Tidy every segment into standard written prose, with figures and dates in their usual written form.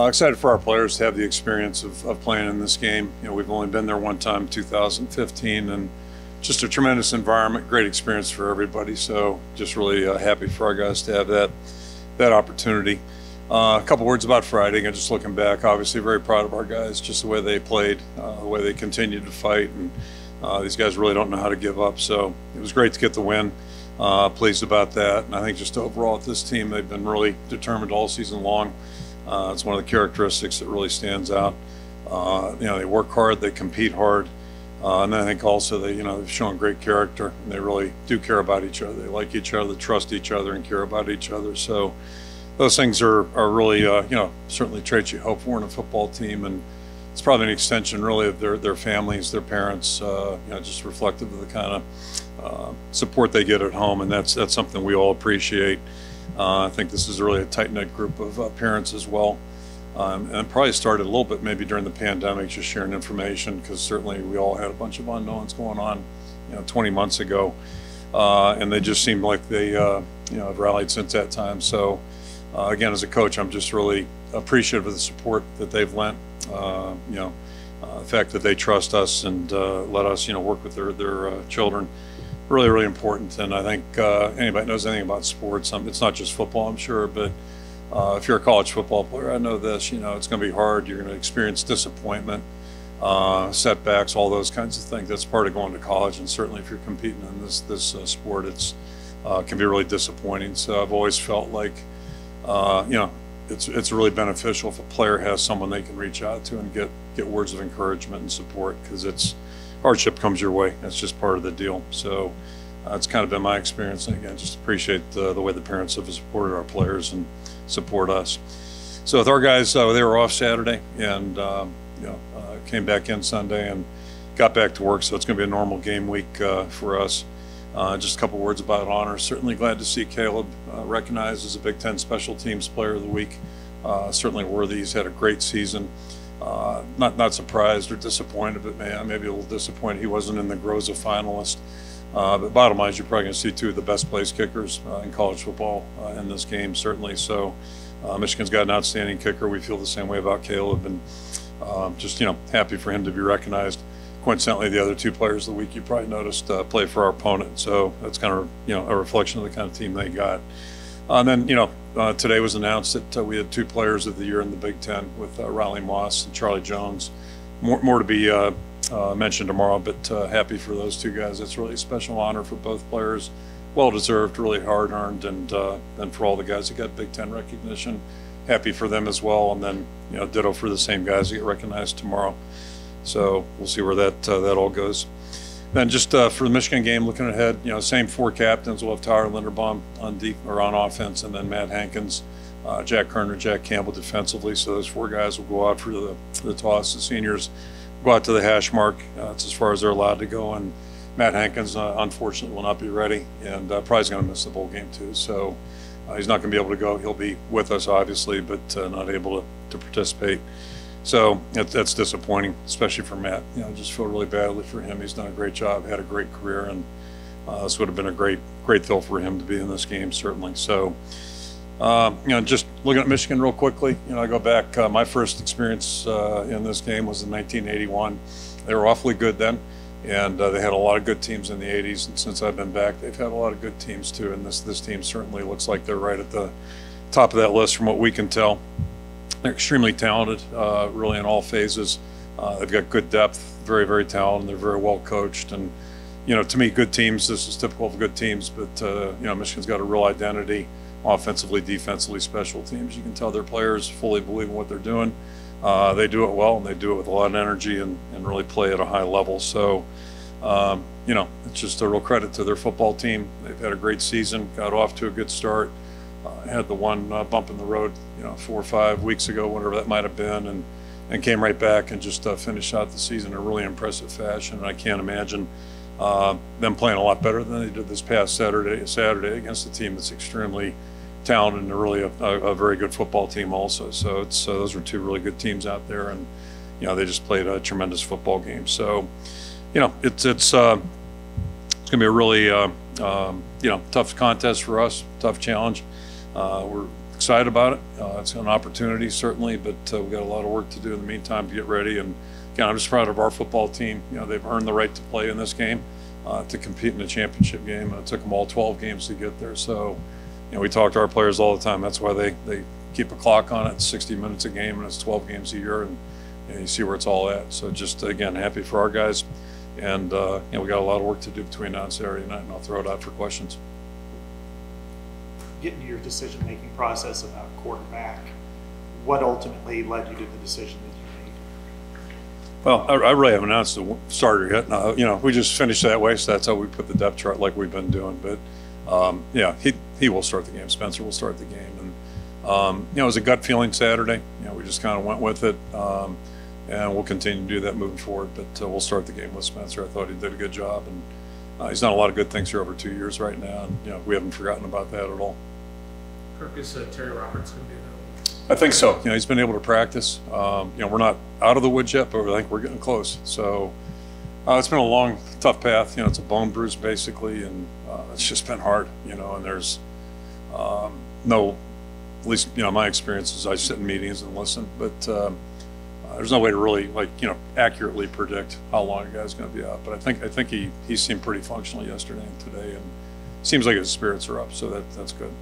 Excited for our players to have the experience of playing in this game. You know, we've only been there one time, 2015, and just a tremendous environment, great experience for everybody. So just really happy for our guys to have that opportunity. A couple words about Friday. And just looking back, obviously very proud of our guys, just the way they played, the way they continued to fight, and these guys really don't know how to give up. So it was great to get the win. Pleased about that. And I think just overall with this team, they've been really determined all season long. It's one of the characteristics that really stands out. You know, they work hard, they compete hard, and then I think also they've shown great character, and they really do care about each other. They like each other, they trust each other, and care about each other. So those things are really certainly traits you hope for in a football team, and it's probably an extension really of their families, their parents. Just reflective of the kind of support they get at home, and that's something we all appreciate. I think this is really a tight-knit group of parents as well, and probably started a little bit maybe during the pandemic, just sharing information, because certainly we all had a bunch of unknowns going on 20 months ago, and they just seemed like they have rallied since that time. So again, as a coach, I'm just really appreciative of the support that they've lent, the fact that they trust us and let us work with their children. Really, really important. And I think anybody knows anything about sports, it's not just football, I'm sure, but if you're a college football player, I know this, it's going to be hard. You're going to experience disappointment, setbacks, all those kinds of things. That's part of going to college, and certainly if you're competing in this sport, it's can be really disappointing. So I've always felt like, it's really beneficial if a player has someone they can reach out to and get words of encouragement and support, because hardship comes your way. That's just part of the deal. So it's kind of been my experience. And again, just appreciate the way the parents have supported our players and support us. So with our guys, they were off Saturday, and came back in Sunday and got back to work. So it's going to be a normal game week for us. Just a couple words about honors. Certainly glad to see Caleb recognized as a Big Ten Special Teams Player of the Week. Certainly worthy. He's had a great season. Not surprised or disappointed, but maybe a little disappointed he wasn't in the Groza finalist. But bottom line is you're probably going to see two of the best place kickers in college football in this game, certainly. So Michigan's got an outstanding kicker. We feel the same way about Caleb, and just happy for him to be recognized. Coincidentally, the other two players of the week you probably noticed play for our opponent, so that's kind of a reflection of the kind of team they got. And then today was announced that we had two players of the year in the Big Ten with Riley Moss and Charlie Jones. More to be mentioned tomorrow, but happy for those two guys. It's really a special honor for both players, well deserved, really hard earned, and for all the guys that got Big Ten recognition, happy for them as well. And then ditto for the same guys that get recognized tomorrow. So we'll see where that all goes. Then just for the Michigan game, looking ahead, same four captains. We'll have Tyler Linderbaum on offense, and then Matt Hankins, Jack Kerner, Jack Campbell defensively. So those four guys will go out for the toss. The seniors go out to the hash mark. It's as far as they're allowed to go. And Matt Hankins, unfortunately, will not be ready, and probably is going to miss the bowl game too. So he's not going to be able to go. He'll be with us, obviously, but not able to participate. So that's disappointing, especially for Matt. I just feel really badly for him. He's done a great job, had a great career, and this would have been a great thrill for him to be in this game, certainly. So, just looking at Michigan real quickly, I go back, my first experience in this game was in 1981. They were awfully good then, and they had a lot of good teams in the 80s, and since I've been back, they've had a lot of good teams too, and this team certainly looks like they're right at the top of that list from what we can tell. They're extremely talented, really in all phases. They've got good depth, very, very talented. They're very well coached, and to me, good teams. This is typical of good teams, but Michigan's got a real identity, offensively, defensively, special teams. You can tell their players fully believe in what they're doing. They do it well, and they do it with a lot of energy and really play at a high level. So, it's just a real credit to their football team. They've had a great season, got off to a good start. Had the one bump in the road, 4 or 5 weeks ago, whatever that might have been, and came right back and just finished out the season in a really impressive fashion. And I can't imagine them playing a lot better than they did this past Saturday against a team that's extremely talented and really a very good football team also. So those were two really good teams out there, and they just played a tremendous football game. So it's going to be a really tough contest for us, tough challenge. We're excited about it. It's an opportunity certainly, but we've got a lot of work to do in the meantime to get ready. And again, I'm just proud of our football team. They've earned the right to play in this game, to compete in a championship game. And it took them all 12 games to get there. So, we talk to our players all the time. That's why they keep a clock on it. It's 60 minutes a game, and it's 12 games a year, and you see where it's all at. So just, again, happy for our guys. And, we got a lot of work to do between now and Saturday night, and I'll throw it out for questions. Getting to your decision-making process about quarterback, what ultimately led you to the decision that you made? Well, I really haven't announced the starter yet. We just finished that way, so that's how we put the depth chart like we've been doing. But, he will start the game. Spencer will start the game. And, it was a gut feeling Saturday. We just kind of went with it. And we'll continue to do that moving forward. But we'll start the game with Spencer. I thought he did a good job. And he's done a lot of good things here over 2 years right now. And, we haven't forgotten about that at all. Kirk, is Terry Roberts going to be available? I think so. He's been able to practice. We're not out of the woods yet, but I think we're getting close. So it's been a long, tough path. It's a bone bruise basically, and it's just been hard. And there's no, at least my experience is I sit in meetings and listen, but there's no way to really accurately predict how long a guy's going to be out. But I think he seemed pretty functional yesterday and today, and seems like his spirits are up. So that's good.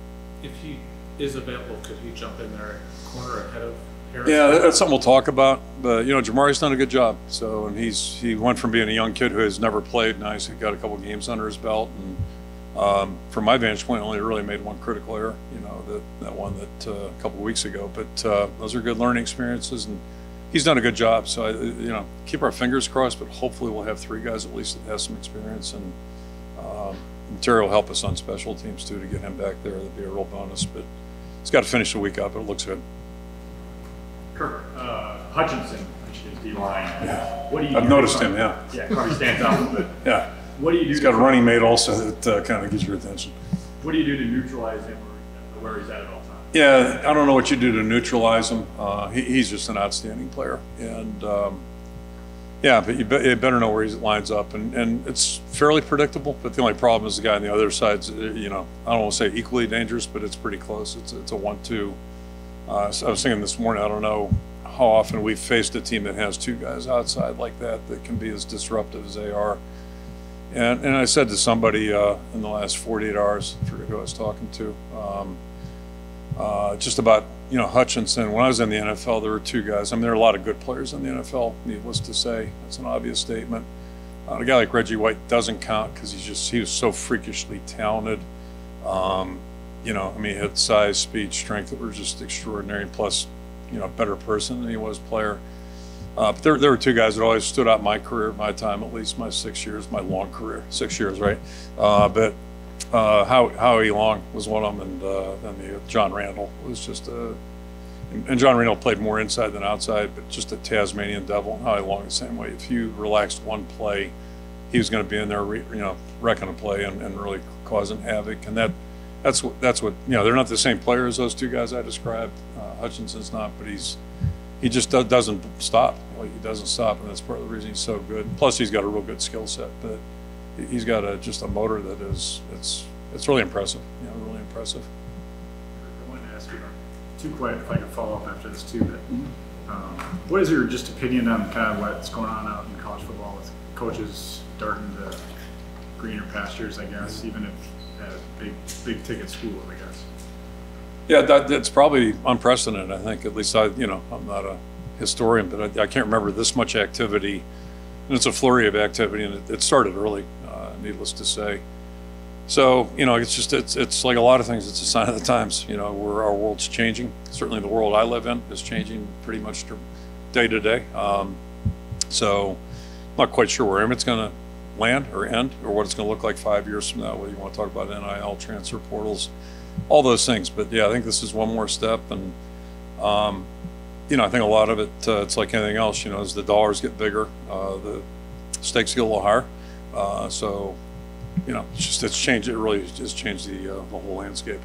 If he is available, could he jump in there at corner ahead of Harris? Yeah, that's something we'll talk about. But Jamari's done a good job. So, and he went from being a young kid who has never played. Now he's got a couple games under his belt, and from my vantage point, only really made one critical error. That one that a couple of weeks ago. But those are good learning experiences, and he's done a good job. So keep our fingers crossed. But hopefully we'll have three guys at least that have some experience, and Terry will help us on special teams too to get him back there. That'd be a real bonus. But he's got to finish the week up, but it looks good. Kirk, Hutchinson, is D-line. Yeah. What do you I've noticed him, yeah. Yeah, probably stands out a little bit. Yeah. What do you do? He's got a running mate also that kind of gets your attention. What do you do to neutralize him or where he's at all times? Yeah, I don't know what you do to neutralize him. He's just an outstanding player. And, but you better know where he lines up. And it's fairly predictable, but the only problem is the guy on the other side's, I don't want to say equally dangerous, but it's pretty close. It's a 1-2. So I was thinking this morning, I don't know how often we've faced a team that has two guys outside like that can be as disruptive as they are. And I said to somebody in the last 48 hours, I forget who I was talking to, just about, Hutchinson. When I was in the NFL, there were two guys. I mean, there are a lot of good players in the NFL, needless to say. That's an obvious statement. A guy like Reggie White doesn't count because he was so freakishly talented. He had size, speed, strength that were just extraordinary. Plus, better person than he was player. But there were two guys that always stood out in my career, my time, at least my 6 years, my long career, 6 years, right? Howie Long was one of them, and John Randall was just and John Randall played more inside than outside, but just a Tasmanian devil. And Howie Long the same way. If you relaxed one play, he was going to be in there, wrecking a play and really causing havoc. And that's what they're not the same player as those two guys I described. Hutchinson's not, but he just doesn't stop. He doesn't stop, and that's part of the reason he's so good. Plus, he's got a real good skill set, but he's got just a motor that is it's really impressive. Really impressive. I wanted to ask you two quick, if I could follow up after this too. But what is your just opinion on kind of what's going on out in college football with coaches darting to greener pastures? I guess even if at big ticket schools, I guess. Yeah, that's probably unprecedented. I think, at least I'm not a historian, but I can't remember this much activity. And it's a flurry of activity, and it started early, needless to say. So, it's like a lot of things. It's a sign of the times, where our world's changing. Certainly the world I live in is changing pretty much day to day. So I'm not quite sure where it's going to land or end, or what it's going to look like 5 years from now, whether you want to talk about NIL, transfer portals, all those things. But yeah, I think this is one more step. And, I think a lot of it, it's like anything else, as the dollars get bigger, the stakes get a little higher. It's changed. It really just changed the whole landscape.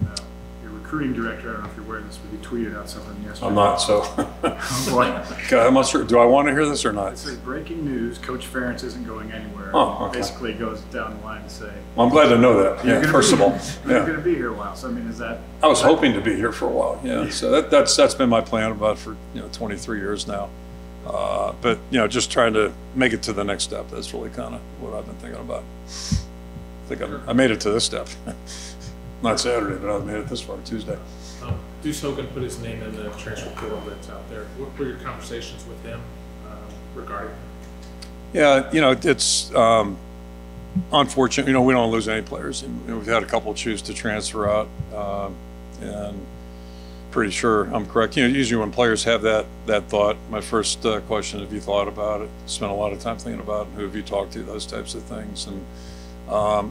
And, your recruiting director, I don't know if you're aware of this, but he tweeted out something yesterday. I'm not, so. Oh, boy. God, I'm not sure. Do I want to hear this or It not? says, breaking news, Coach Ferentz isn't going anywhere. Oh, okay. Basically goes down the line to say, Well, I'm glad to know that. you're Yeah, gonna first be of all. here. You're Yeah. going to be here a while. So, I mean, is that? I was hoping to be here for a while, yeah. So that's been my plan about for 23 years now. But just trying to make it to the next step. That's really kind of what I've been thinking about. I think I made it to this step. Not Saturday, but I made it this far, Tuesday. Deuce Hogan put his name in the transfer portal that's out there. What were your conversations with him regarding? Yeah, it's unfortunate. We don't lose any players. And we've had a couple choose to transfer out, and pretty sure I'm correct. Usually when players have that thought, my first question: have you thought about it? Spent a lot of time thinking about it. Who have you talked to? Those types of things. And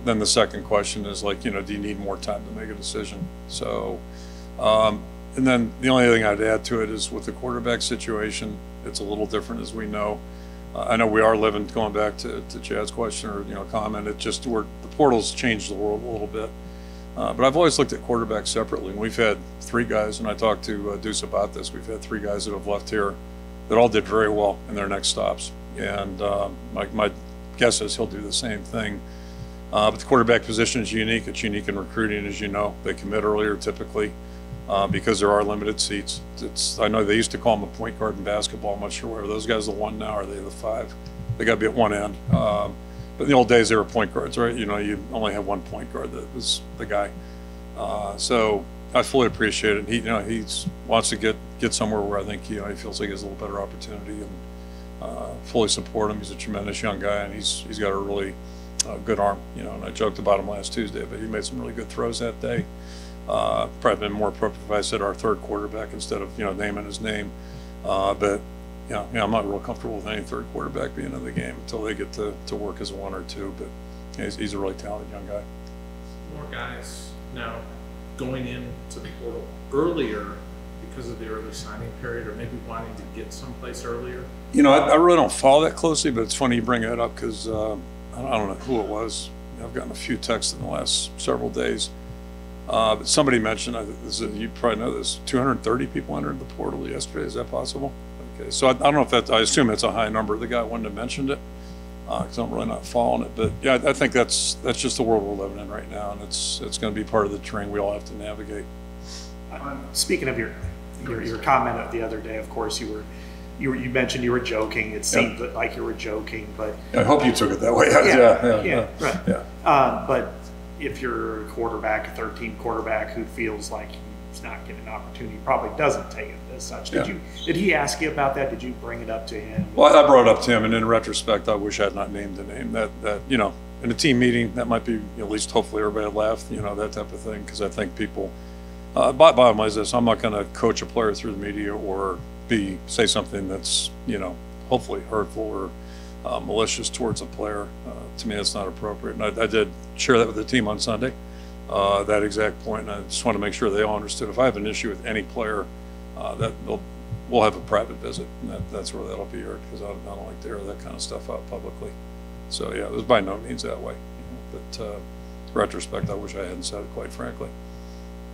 then the second question is like, do you need more time to make a decision? So, and then the only thing I'd add to it is with the quarterback situation, it's a little different, as we know. I know we are living, going back to Chad's question or comment, the portal's changed the world a little bit. But I've always looked at quarterbacks separately. And we've had 3 guys, and I talked to Deuce about this. We've had 3 guys that have left here that all did very well in their next stops. And my guess is he'll do the same thing. But the quarterback position is unique. It's unique in recruiting, as you know. They commit earlier typically because there are limited seats. I know they used to call them a point guard in basketball. I'm not sure whether those guys are the 1 now or are they the 5. They got to be at one end. But in the old days, they were point guards, right? You only had one point guard that was the guy. So I fully appreciate it. He wants to get somewhere where I think he feels like he has a little better opportunity, and fully support him. He's a tremendous young guy, and he's got a really good arm, and I joked about him last Tuesday, but he made some really good throws that day. Probably been more appropriate if I said our 3rd quarterback instead of, naming his name. But, I'm not real comfortable with any 3rd quarterback being in the game until they get to work as a 1 or 2, but he's a really talented young guy. More guys now going into the portal earlier because of the early signing period, or maybe wanting to get someplace earlier? I really don't follow that closely, but it's funny you bring it up because I don't know who it was. I've gotten a few texts in the last several days. But somebody mentioned, you probably know this, 230 people entered the portal yesterday. Is that possible? Okay, so I don't know if I assume it's a high number. The guy wouldn't have mentioned it because I'm really not following it. But yeah, I think that's just the world we're living in right now, and it's going to be part of the terrain we all have to navigate. Speaking of your comment of the other day, of course, you mentioned you were joking. It seemed like you were joking, but I hope you took it that way. Yeah, right. Yeah. But if you're a quarterback, a 13 quarterback who feels like he's not getting an opportunity, probably doesn't take it as such. Did he ask you about that? Did you bring it up to him? Well, I brought it up to him, and in retrospect, I wish I had not named the name. That in a team meeting, that might be at least hopefully everybody laughed, that type of thing, because I think people. Bottom line is this: I'm not going to coach a player through the media or say something that's hopefully hurtful or malicious towards a player. To me, that's not appropriate. And I did share that with the team on Sunday, that exact point. And I just want to make sure they all understood. If I have an issue with any player, we'll have a private visit, and that's where that'll be aired, because I don't like to air that kind of stuff out publicly. So yeah, it was by no means that way. But in retrospect, I wish I hadn't said it, quite frankly.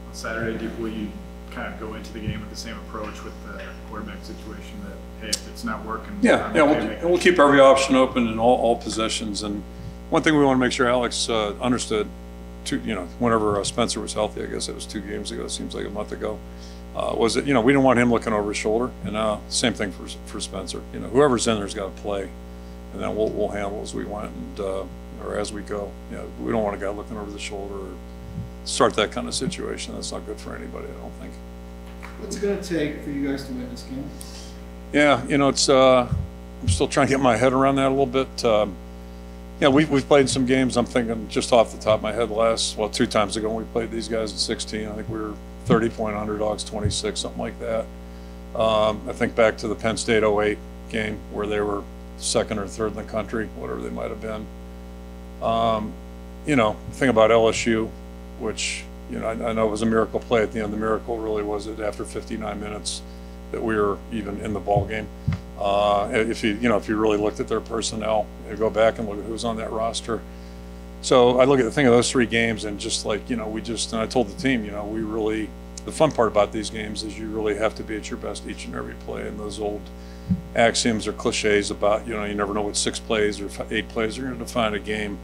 On Saturday, will you kind of go into the game with the same approach with the quarterback situation that, hey, if it's not working, we'll keep every option open in all possessions. And one thing we want to make sure Alex understood, whenever Spencer was healthy, I guess it was 2 games ago, it seems like a month ago, was that we didn't want him looking over his shoulder, and same thing for Spencer. Whoever's in there's got to play, and then we'll handle as we want and or as we go. We don't want a guy looking over the shoulder or start that kind of situation. That's not good for anybody, I don't think. What's it going to take for you guys to win this game? Yeah, it's I'm still trying to get my head around that a little bit. We've played some games. I'm thinking just off the top of my head, 2 times ago when we played these guys in 16, I think we were 30-point underdogs, 26, something like that. I think back to the Penn State 08 game where they were 2nd or 3rd in the country, whatever they might have been. The thing about LSU, which I know it was a miracle play at the end. The miracle really was that after 59 minutes that we were even in the ball game. If you really looked at their personnel, you go back and look at who's on that roster. So I look at the thing of those 3 games and just like and I told the team, the fun part about these games is you really have to be at your best each and every play. And those old axioms or cliches about, you never know what 6 plays or 8 plays are going to define a game.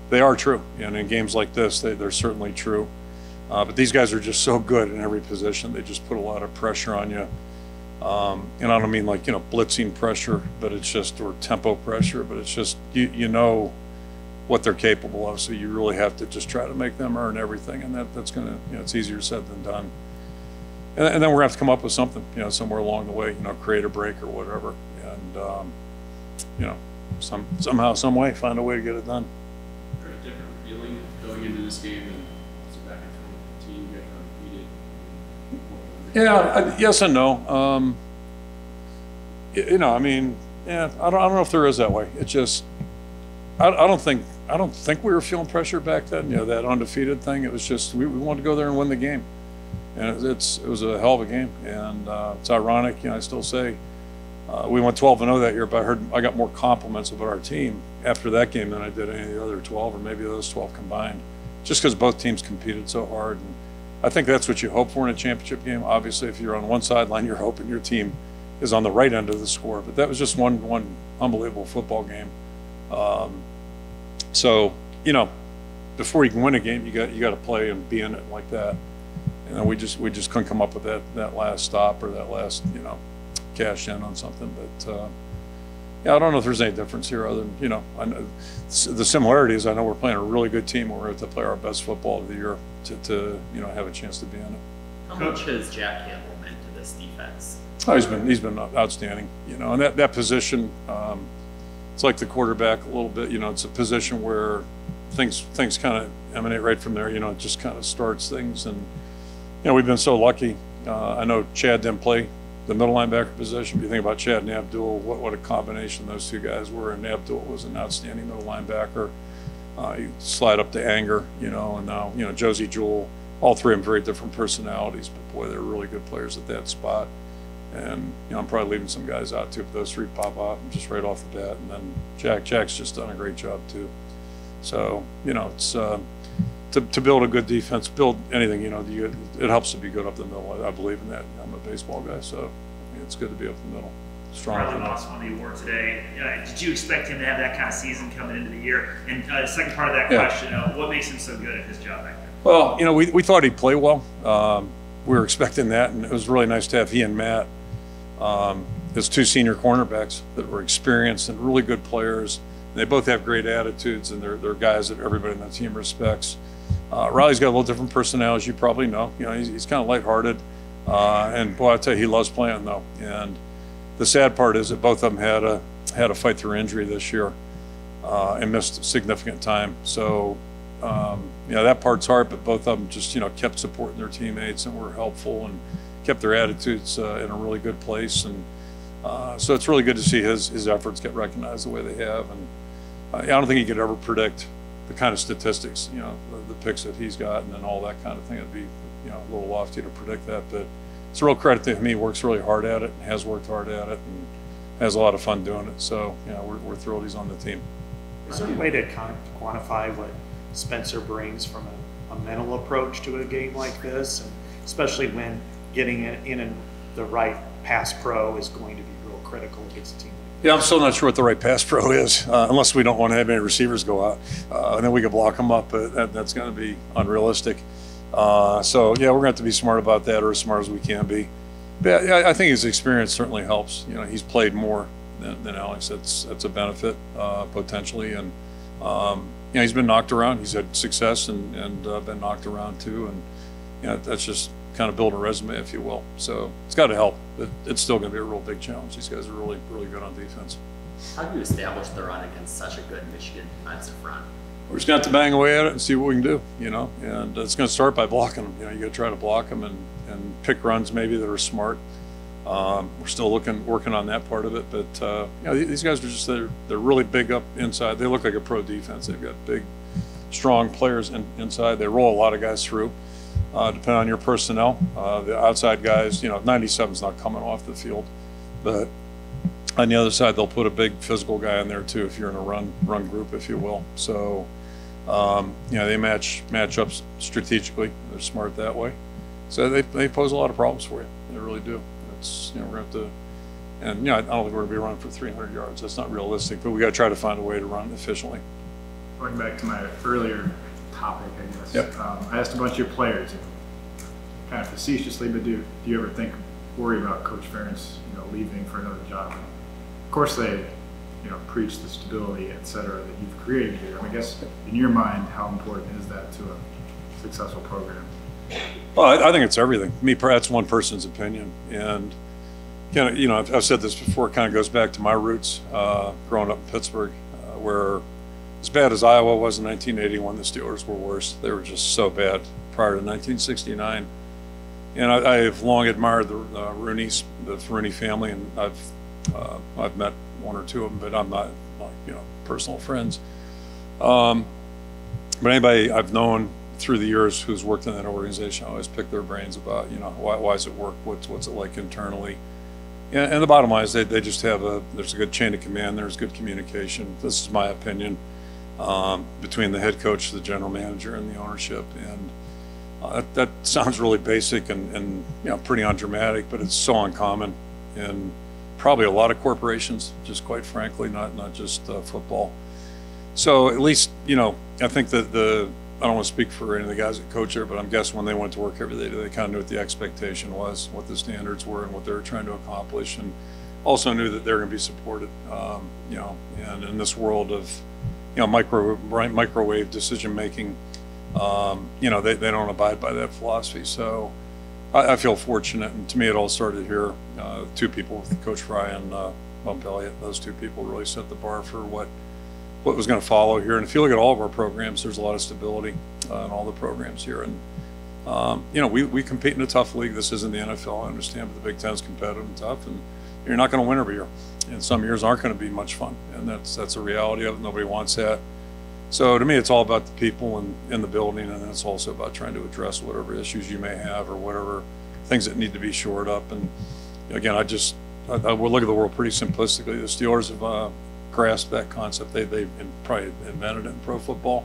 They are true. And in games like this, they're certainly true. But these guys are just so good in every position. They just put a lot of pressure on you. And I don't mean like, blitzing pressure, but it's just, or tempo pressure, but it's just, you know what they're capable of. So you really have to just try to make them earn everything. And that's going to, it's easier said than done. And then we're going to have to come up with something, somewhere along the way, create a break or whatever. And, somehow, some way, find a way to get it done. Very different feeling going into this game than back in 2015, you guys were undefeated. Yes and no. I don't know if there is that way. It's just, I don't think we were feeling pressure back then. That undefeated thing. It was just we wanted to go there and win the game, and it was a hell of a game. And it's ironic. I still say we went 12-0 that year, but I got more compliments about our team after that game than I did any of the other 12, or maybe those 12 combined, just because both teams competed so hard. And I think that's what you hope for in a championship game. Obviously, if you're on one sideline, you're hoping your team is on the right end of the score. But that was just one unbelievable football game. So before you can win a game, you got to play and be in it like that. And we just couldn't come up with that last stop or that last cash in on something. But I don't know if there's any difference here other than I know the similarity is I know we're playing a really good team and we're going to play our best football of the year to have a chance to be in it. How much has Jack Campbell meant to this defense? Oh, he's been outstanding. And that position. It's like the quarterback a little bit, it's a position where things kind of emanate right from there, it just kind of starts things. And, we've been so lucky. I know Chad didn't play the middle linebacker position. If you think about Chad and Abdul, what a combination those two guys were. And Abdul was an outstanding middle linebacker. You slide up to Anger, and now, Josie Jewell, all three of them very different personalities, but boy, they're really good players at that spot. And I'm probably leaving some guys out too, but those three pop out just right off the bat. And then Jack's just done a great job too. So it's to build a good defense, build anything. It helps to be good up the middle. I believe in that. I'm a baseball guy, so it's good to be up the middle. Strong. Riley Moss won the award today. Did you expect him to have that kind of season coming into the year? And the second part of that question, what makes him so good at his job back there? Well, we thought he'd play well. We were expecting that, and it was really nice to have he and Matt. His 2 senior cornerbacks that were experienced and really good players. They both have great attitudes, and they're guys that everybody in the team respects. Riley's got a little different personality, as you probably know. He's kind of lighthearted, and boy, I tell you, he loves playing though. And the sad part is that both of them had a fight through injury this year and missed significant time. So that part's hard, but both of them just kept supporting their teammates and were helpful and kept their attitudes in a really good place. And so it's really good to see his efforts get recognized the way they have. And I don't think he could ever predict the kind of statistics, the picks that he's gotten and all that kind of thing. It'd be a little lofty to predict that, but it's a real credit to him. He works really hard at it and has worked hard at it and has a lot of fun doing it. So we're thrilled he's on the team. Is there a way to quantify what Spencer brings from a mental approach to a game like this, and especially when getting in the right pass pro is going to be real critical against a team? Yeah, I'm still not sure what the right pass pro is, unless we don't want to have any receivers go out, and then we could block them up, but that's going to be unrealistic. So yeah, we're going to have to be smart about that, or as smart as we can be. But yeah, I think his experience certainly helps. He's played more than Alex. That's a benefit potentially, and he's been knocked around. He's had success and been knocked around too, and that's just kind of build a resume, if you will. So it's got to help. It's still going to be a real big challenge. These guys are really, really good on defense. How do you establish the run against such a good Michigan defensive front? We're just going to have to bang away at it and see what we can do, and it's going to start by blocking them. You got to try to block them and pick runs maybe that are smart. We're still working on that part of it, but these guys are they're really big up inside. They look like a pro defense. They've got big, strong players inside. They roll a lot of guys through. Depending on your personnel, the outside guys, 97's not coming off the field, but on the other side, they'll put a big physical guy in there too if you're in a run group, if you will. So, they match up strategically. They're smart that way, So they pose a lot of problems for you. They really do. It's, you know, we're going to have to, and, you know, I don't think we're going to be running for 300 yards. That's not realistic, but we got to try to find a way to run efficiently. Going back to my earlier topic, I guess. Yep. I asked a bunch of your players, kind of facetiously, but do you ever worry about Coach Ferentz, you know, leaving for another job? And of course, they, you know, preach the stability, et cetera, that you've created here. I mean, I guess in your mind, how important is that to a successful program? Well, I think it's everything. That's one person's opinion, and kind of, you know, I've said this before. It kind of goes back to my roots, growing up in Pittsburgh, where as bad as Iowa was in 1981, the Steelers were worse. They were just so bad prior to 1969. And I've long admired the Rooneys, the Rooney family, and I've met one or two of them, but I'm not, like, you know, personal friends. But anybody I've known through the years who's worked in that organization, I always pick their brains about, you know, why does it work? What's it like internally? And the bottom line is they just have there's a good chain of command. There's good communication. This is my opinion, between the head coach, the general manager, and the ownership. And that sounds really basic and you know, pretty undramatic, but it's so uncommon in probably a lot of corporations, just quite frankly, not just football. So at least, you know, I think that I don't want to speak for any of the guys that coach there, but I'm guessing when they went to work every day, they kind of knew what the expectation was, what the standards were, and what they were trying to accomplish, and also knew that they're going to be supported. You know, and in this world of, you know, microwave decision making, you know, they don't abide by that philosophy. So I feel fortunate, and to me, it all started here. Two people, with Coach Fry and Bump Elliott. Those two people really set the bar for what was going to follow here. And if you look at all of our programs, there's a lot of stability in all the programs here. And you know, we compete in a tough league. This isn't the NFL, I understand, but the Big Ten's competitive and tough, and you're not going to win every year. And some years aren't going to be much fun, and that's a reality of it. Nobody wants that. So to me, it's all about the people in the building, and it's also about trying to address whatever issues you may have or whatever things that need to be shored up. And again, I would look at the world pretty simplistically. The Steelers have grasped that concept. They probably invented it in pro football.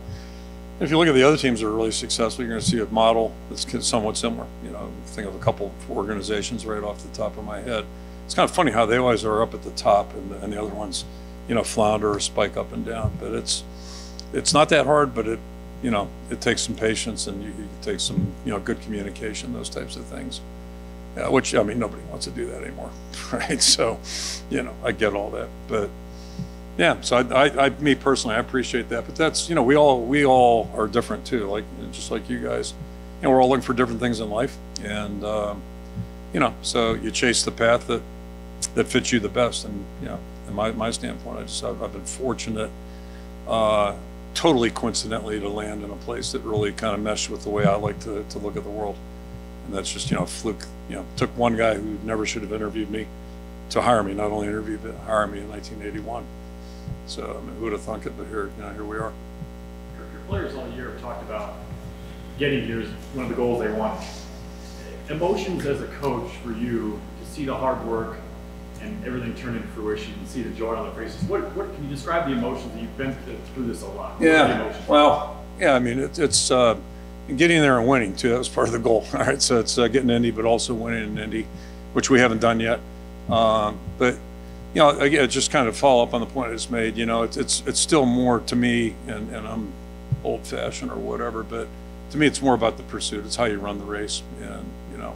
If you look at the other teams that are really successful, you're going to see a model that's somewhat similar. You know, think of a couple of organizations right off the top of my head. It's kind of funny how they always are up at the top, and the other ones, you know, flounder or spike up and down. But it's not that hard, but you know, it takes some patience, and you take some, you know, good communication, those types of things. Which, I mean, nobody wants to do that anymore, right? So, you know, I get all that, but yeah. So me personally, I appreciate that. But that's, you know, we all are different too. Like, just like you guys, you know, we're all looking for different things in life, and you know, so you chase the path that fits you the best. And you know, in my standpoint, I've been fortunate, totally coincidentally, to land in a place that really kind of meshed with the way I like to look at the world. And that's just, you know, a fluke. You know, took one guy who never should have interviewed me to hire me, not only interview, but hire me in 1981. So, I mean, who would have thunk it, but here we are. Your players all year have talked about getting here is one of the goals they want. Emotions as a coach for you, to see the hard work and everything turn into fruition, and see the joy on their faces. What can you describe the emotions that you've been through this a lot? Yeah, well, yeah, I mean, it's getting there and winning too. That was part of the goal. All right, so it's getting Indy, but also winning in Indy, which we haven't done yet. But you know, again, just kind of follow up on the point I just made. You know, it's still more to me, and I'm old-fashioned or whatever, but to me, it's more about the pursuit. It's how you run the race, and you know,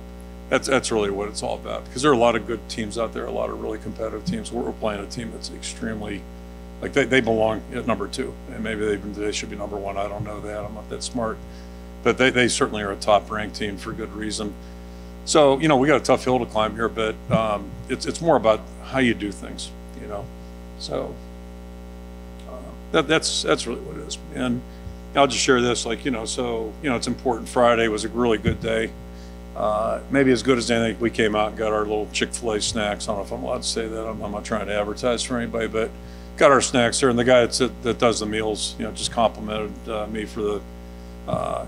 that's really what it's all about. Because there are a lot of good teams out there, a lot of really competitive teams. We're playing a team that's extremely, like, they belong at number 2, and maybe they should be number 1. I don't know that. I'm not that smart, but they certainly are a top-ranked team for good reason. So, you know, we got a tough hill to climb here, but it's more about how you do things, you know. So that's really what it is. And I'll just share this, like, you know, so, you know, it's important. Friday was a really good day. Maybe as good as anything. We came out and got our little Chick-fil-A snacks. I don't know if I'm allowed to say that. I'm not trying to advertise for anybody, but got our snacks there. And the guy that does the meals, you know, just complimented me for the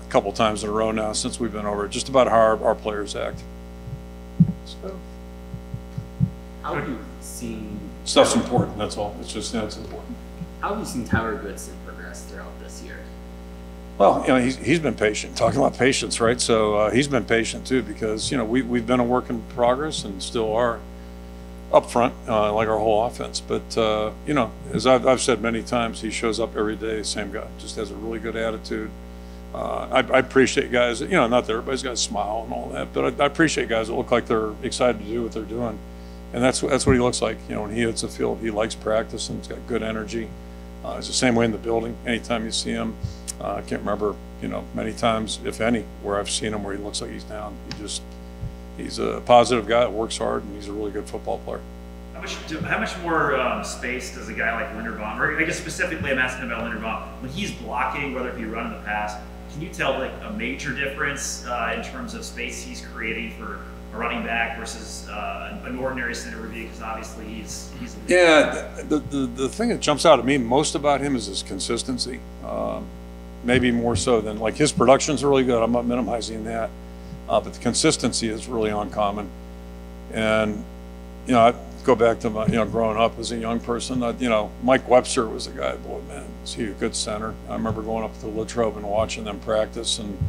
couple times in a row now since we've been over, just about how our players act. So, How have you seen stuff's important, that's all. It's just, that's important. How have you seen Tyler Goodson progress throughout this year? Well, he's been patient. Talking about patience, right? So he's been patient too, because we've been a work in progress and still are up front, like our whole offense. But as I've said many times, he shows up every day, same guy, just has a really good attitude. I appreciate guys. Not that everybody's got a smile and all that, but I appreciate guys that look like they're excited to do what they're doing, and that's what he looks like. When he hits the field, he likes practice and he's got good energy. It's the same way in the building. Anytime you see him. I can't remember, many times, if any, where I've seen him where he looks like he's down. He's a positive guy that works hard, and he's a really good football player. How much more space does a guy like Linderbaum, or I guess specifically I'm asking about Linderbaum, when he's blocking, whether it be run in the pass, can you tell like a major difference in terms of space he's creating for a running back versus an ordinary center review? Because obviously he's the thing that jumps out at me most about him is his consistency. Maybe more so than, like, his production's really good. I'm not minimizing that, but the consistency is really uncommon. And I go back to my growing up as a young person. Mike Webster was a guy. Boy, man, is he a good center? I remember going up to Latrobe and watching them practice, and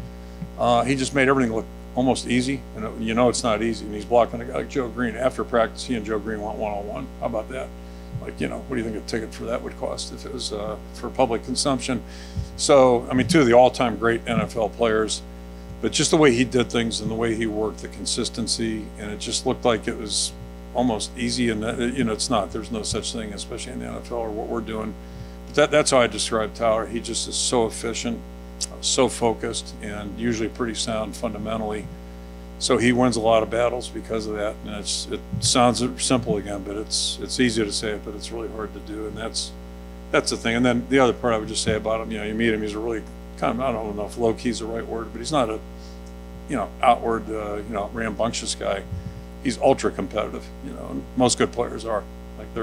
he just made everything look almost easy. And it's not easy. And he's blocking a guy like Joe Green. After practice, he and Joe Green went one-on-one. How about that? Like, what do you think a ticket for that would cost if it was for public consumption? So, two of the all-time great NFL players, but just the way he did things and the way he worked, the consistency, and it just looked like it was almost easy. And it's not. There's no such thing, especially in the NFL or what we're doing. But that's how I describe Tyler. He just is so efficient, so focused, and usually pretty sound fundamentally. So he wins a lot of battles because of that, and it sounds simple again, but it's easy to say it, but it's really hard to do, and that's the thing. And then the other part I would just say about him, you meet him, he's a really kind of, I don't know if low key is the right word, but he's not a outward rambunctious guy. He's ultra competitive, and most good players are. Like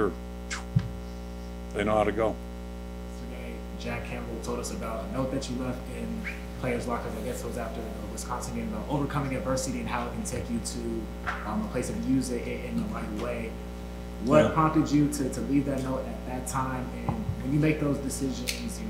they know how to go. Today, Jack Campbell told us about a note that you left in players' lockers. I guess it was after the Wisconsin game, about overcoming adversity and how it can take you to a place of use it in the right way. What prompted you to leave that note at that time? And when you make those decisions,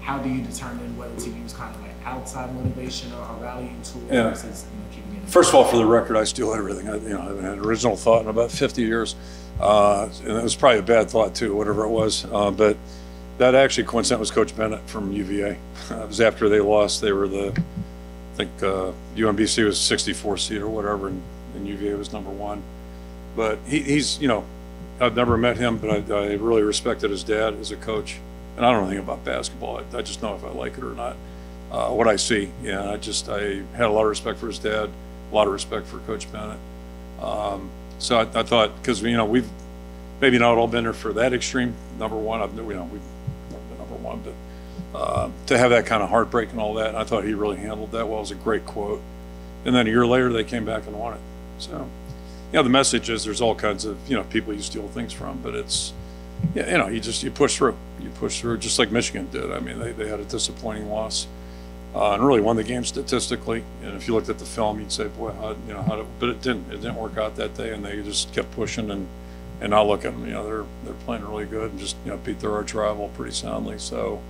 how do you determine whether to use kind of like outside motivation or a rallying tool versus keeping it? First of all, for the record, I steal everything. I haven't had an original thought in about 50 years, and it was probably a bad thought too, whatever it was. But that actually coincident was Coach Bennett from UVA. It was after they lost. They were I think UMBC was 64 seed or whatever, and UVA was #1. But he's I've never met him, but I really respected his dad as a coach. And I don't know anything about basketball. I just know if I like it or not. What I see, I had a lot of respect for his dad, a lot of respect for Coach Bennett. So I thought, because we've maybe not all been there for that extreme. #1, we've never been #1, but to have that kind of heartbreak and all that, and I thought he really handled that well. It was a great quote. And then a year later, they came back and won it. So, the message is there's all kinds of people you steal things from, but it's you push through. You push through, just like Michigan did. They had a disappointing loss, and really won the game statistically. And if you looked at the film, you'd say, boy, but it didn't. It didn't work out that day, and they just kept pushing. And now look at them. They're playing really good and just beat their arch rival pretty soundly. So,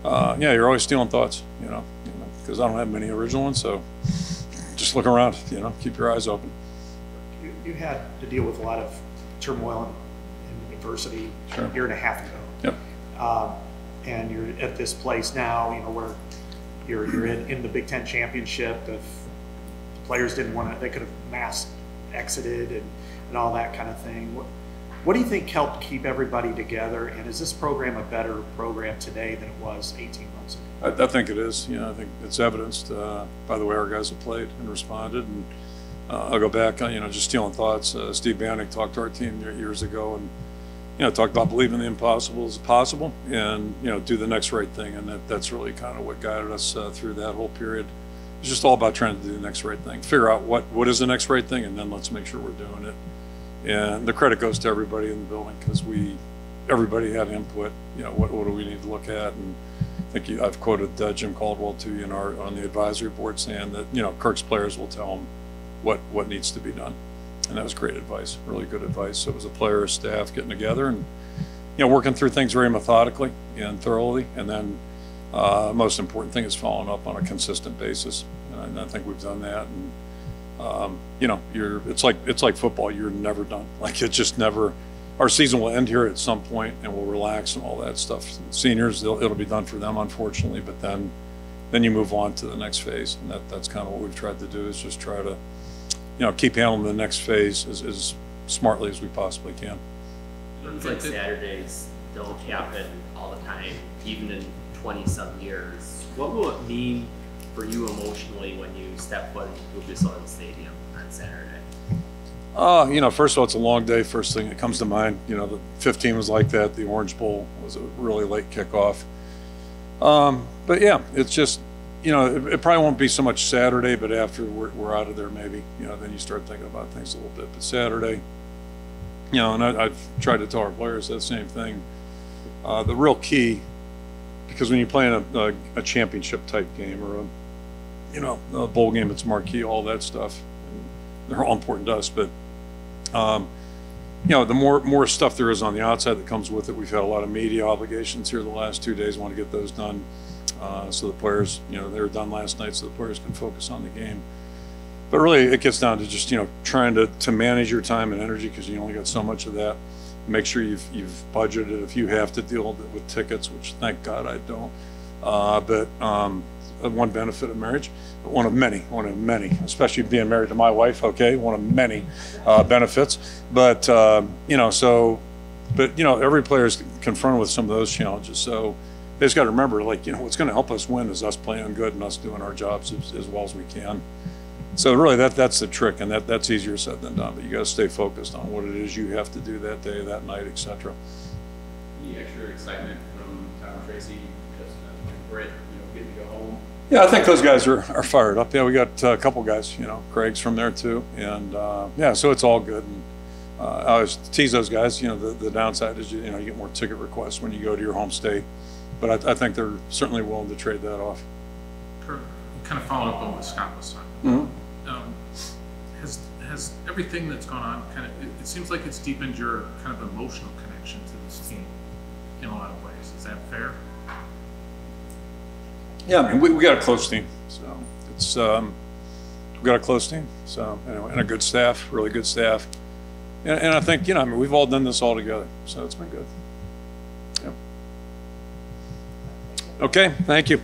you're always stealing thoughts. Because I don't have many original ones. So just look around. Keep your eyes open. You had to deal with a lot of turmoil and adversity a year and a half ago. Yep. And you're at this place now, where you're in the Big Ten championship. If the players didn't want to, they could have mass exited and all that kind of thing. What do you think helped keep everybody together? And is this program a better program today than it was 18 months ago? I think it is. I think it's evidenced by the way our guys have played and responded. And I'll go back, just stealing thoughts. Steve Bannock talked to our team years ago and, talked about believing the impossible is possible and, do the next right thing. And that's really kind of what guided us through that whole period. It's just all about trying to do the next right thing. Figure out what is the next right thing, and then let's make sure we're doing it. And the credit goes to everybody in the building because everybody had input. What do we need to look at? And I think I've quoted Jim Caldwell to you on the advisory board saying that Kirk's players will tell him what needs to be done, and that was great advice, really good advice. So it was a player, staff getting together and working through things very methodically and thoroughly, and then Most important thing is following up on a consistent basis, and I think we've done that. And you know, it's like football. You're never done. Like it just never. Our season will end here at some point, and we'll relax and all that stuff. Seniors, it'll be done for them, unfortunately. But then you move on to the next phase, and that's kind of what we've tried to do, is just try to, you know, keep handling the next phase as smartly as we possibly can. Things like Saturdays don't happen all the time, even in 20-some years. What will it mean for you emotionally when you step foot into Lucas Oil Stadium on Saturday? You know, first of all, it's a long day. First thing that comes to mind, you know, the 15 was like that. The Orange Bowl was a really late kickoff. But yeah, it's just, you know, it probably won't be so much Saturday, but after we're out of there, maybe, you know, then you start thinking about things a little bit. But Saturday, you know, and I've tried to tell our players that same thing. The real key, because when you play in a championship type game or a bowl game, it's marquee, all that stuff. And they're all important to us, but you know, the more stuff there is on the outside that comes with it. We've had a lot of media obligations here the last 2 days. Want to get those done, so the players, you know, they were done last night, so the players can focus on the game. But really, it gets down to just, you know, trying to manage your time and energy, because you only got so much of that. Make sure you've budgeted if you have to deal with tickets, which thank God I don't. But one benefit of marriage, one of many, especially being married to my wife. Okay, one of many benefits. But you know, but you know, every player is confronted with some of those challenges. So they just got to remember, like, you know, what's going to help us win is us playing good and us doing our jobs as well as we can. So really, that's the trick, and that's easier said than done. But you got to stay focused on what it is you have to do that day, that night, etc. Any extra excitement from Tom Tracy, just Britt, you know, getting to go home? Yeah, I think those guys are fired up. Yeah, we got a couple guys, you know, Craig's from there too, and yeah, so it's all good. And I always tease those guys. You know, the downside is you get more ticket requests when you go to your home state, but I think they're certainly willing to trade that off. Kirk, kind of following up on what Scott was talking. Mm-hmm. Has everything that's gone on kind of, it seems like it's deepened your kind of emotional connection to this team in a lot of ways. Is that fair? Yeah, I mean, we got a close team, so it's we got a close team. So anyway, and a good staff, really good staff, and I think, you know, I mean, we've all done this all together, so it's been good. Yep. Okay, thank you.